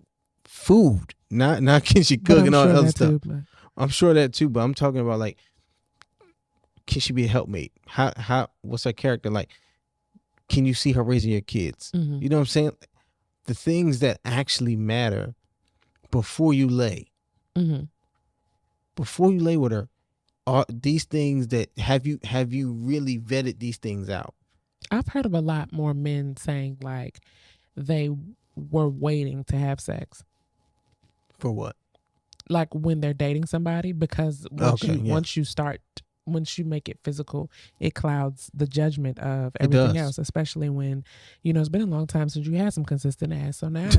food, not can she cook and all that other stuff. I'm sure that too, but I'm talking about like, can she be a helpmate? How what's her character like? Can you see her raising your kids? You know what I'm saying? The things that actually matter before you lay. Before you lay with her, are these things that have you really vetted these things out? I've heard of a lot more men saying like they were waiting to have sex. For what? Like when they're dating somebody, because once you start once you make it physical, it clouds the judgment of It everything does. else, especially when, it's been a long time since you had some consistent ass. So now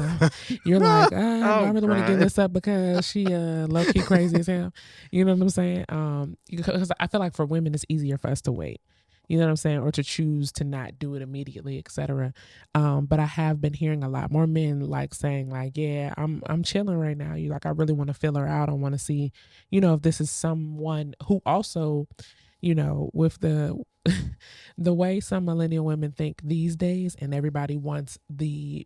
you're like, do I I'm really want to give crying. this up because she low key crazy as hell? You know what I'm saying? Because I feel like for women it's easier for us to wait. You know what I'm saying? Or to choose to not do it immediately, etc. But I have been hearing a lot more men like saying like, yeah, I'm chilling right now. You like, I really want to fill her out. I want to see, if this is someone who also, with the the way some millennial women think these days, and everybody wants the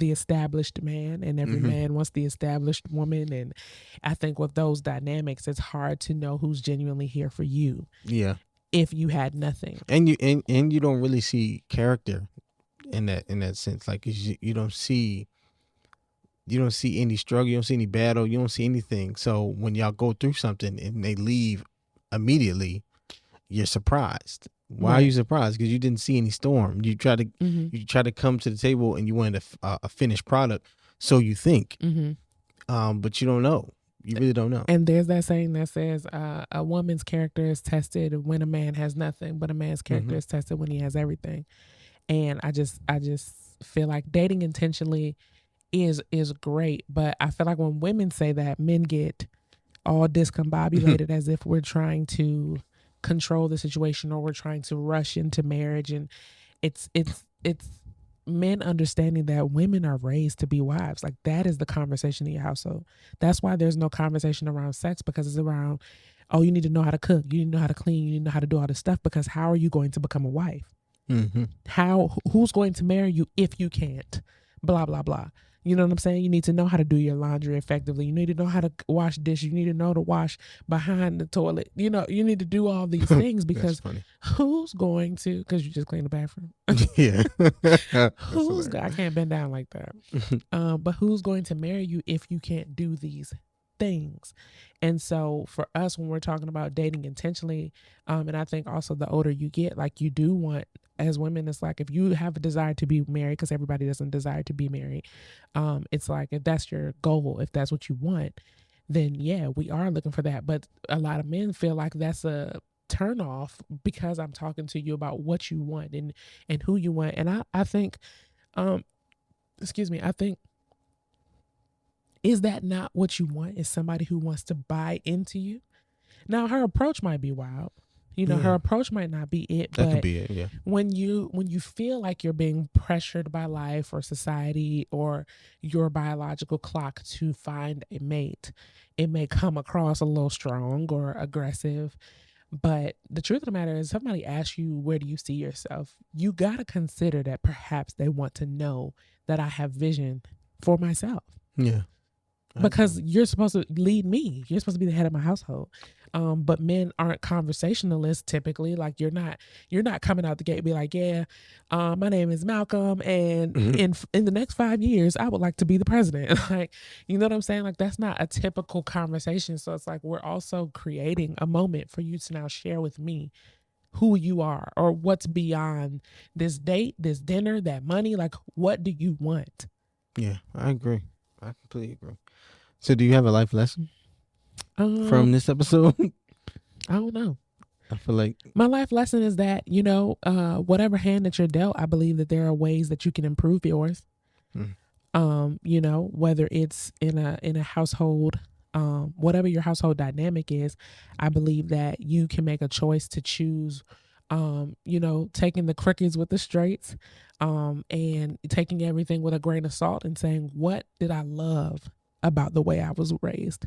established man, and every man wants the established woman. And I think with those dynamics, it's hard to know who's genuinely here for you Yeah. if you had nothing. And you don't really see character in that sense. Like you don't see any struggle, you don't see any battle, you don't see anything. So when y'all go through something and they leave immediately, you're surprised. Why are you Right. surprised? Because you didn't see any storm. You try to come to the table and you wanted a finished product, so you think, but you don't know. You really don't know. And there's that saying that says a woman's character is tested when a man has nothing, but a man's character is tested when he has everything. And I just feel like dating intentionally is great, but I feel like when women say that, men get all discombobulated as if we're trying to control the situation or we're trying to rush into marriage. And it's men understanding that women are raised to be wives. Like, that is the conversation in your household. That's why there's no conversation around sex, because it's around, oh, you need to know how to cook, you need to know how to clean, you need to know how to do all this stuff, because how are you going to become a wife? Who's going to marry you if you can't? Blah blah blah. You know what I'm saying? You need to know how to do your laundry effectively. You need to know how to wash dishes. You need to know to wash behind the toilet. You need to do all these things, because who's going to? Because you just clean the bathroom. Yeah. I can't bend down like that. But who's going to marry you if you can't do these things? And so for us, when we're talking about dating intentionally, and I think also the older you get, like, you do want, as women, it's like, if you have a desire to be married, because everybody doesn't desire to be married, it's like, if that's your goal, if that's what you want, then yeah, we are looking for that. But a lot of men feel like that's a turn off because I'm talking to you about what you want and who you want. And I think, excuse me, I think, is that not what you want? Is somebody who wants to buy into you? Now, her approach might be wild. Her approach might not be it, That could but be it. Yeah. when you feel like you're being pressured by life or society or your biological clock to find a mate, it may come across a little strong or aggressive. But the truth of the matter is, somebody asks you, where do you see yourself? You got to consider that perhaps they want to know that I have vision for myself. Yeah. Because you're supposed to lead me. You're supposed to be the head of my household. But men aren't conversationalists typically. Like, you're not coming out the gate and be like, yeah, my name is Malcolm, and in the next 5 years, I would like to be the president. Like, you know what I'm saying? Like, that's not a typical conversation. So it's like, we're also creating a moment for you to now share with me who you are, or what's beyond this date, this dinner, that money. Like, what do you want? Yeah, I agree. I completely agree. So do you have a life lesson from this episode? I don't know. I feel like my life lesson is that, whatever hand that you're dealt, I believe that there are ways that you can improve yours. Whether it's in a household, whatever your household dynamic is, I believe that you can make a choice to choose, taking the crookeds with the straights, and taking everything with a grain of salt and saying, what did I love about the way I was raised?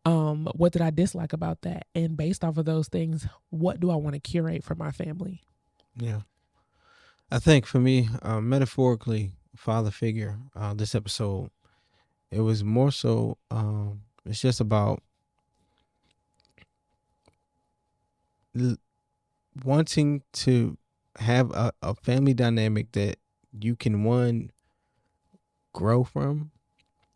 What did I dislike about that? And based off of those things, what do I want to curate for my family? Yeah. I think for me, metaphorically, father figure, this episode, it was more so, it's just about wanting to have a family dynamic that you can, one, grow from,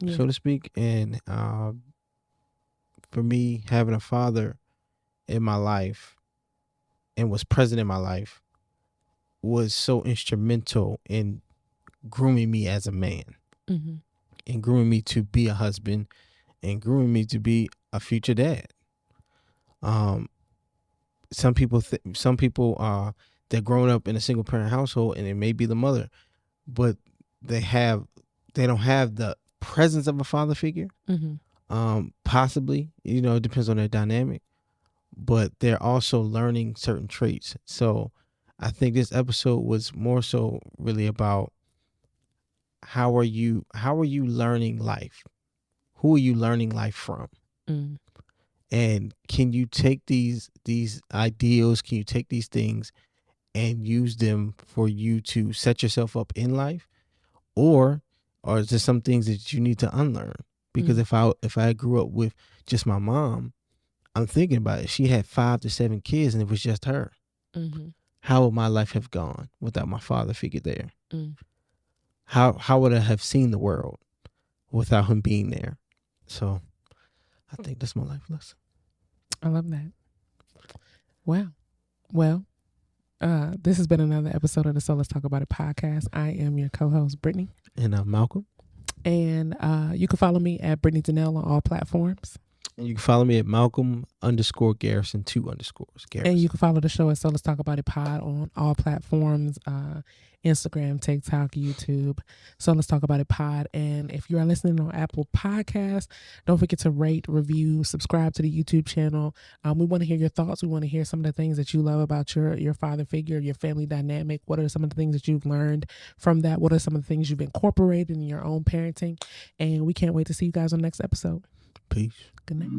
so to speak. And for me, having a father in my life and was present in my life was so instrumental in grooming me as a man, and grooming me to be a husband, and grooming me to be a future dad. Um, some people they're growing up in a single parent household, and it may be the mother, but they don't have the presence of a father figure. Possibly, it depends on their dynamic, but they're also learning certain traits. So I think this episode was more so really about how are you learning life? Who are you learning life from? And can you take these ideals, can you take these things and use them for you to set yourself up in life? Or is there some things that you need to unlearn? Because if I grew up with just my mom, I'm thinking about it. She had 5 to 7 kids and it was just her. How would my life have gone without my father figure there? How would I have seen the world without him being there? So I think that's my life lesson. I love that. Wow. Well, this has been another episode of the So Let's Talk About It podcast. I am your co-host, Brittany. And I'm Malcolm. And you can follow me at Brittany Danelle on all platforms. And you can follow me at Malcolm_Garrison 2 _Garrison. And you can follow the show at So Let's Talk About It Pod on all platforms, Instagram, TikTok, YouTube. So Let's Talk About It Pod. And if you are listening on Apple Podcasts, don't forget to rate, review, subscribe to the YouTube channel. We want to hear your thoughts. We want to hear some of the things that you love about your father figure, your family dynamic. What are some of the things that you've learned from that? What are some of the things you've incorporated in your own parenting? And we can't wait to see you guys on the next episode. Peace. Good night.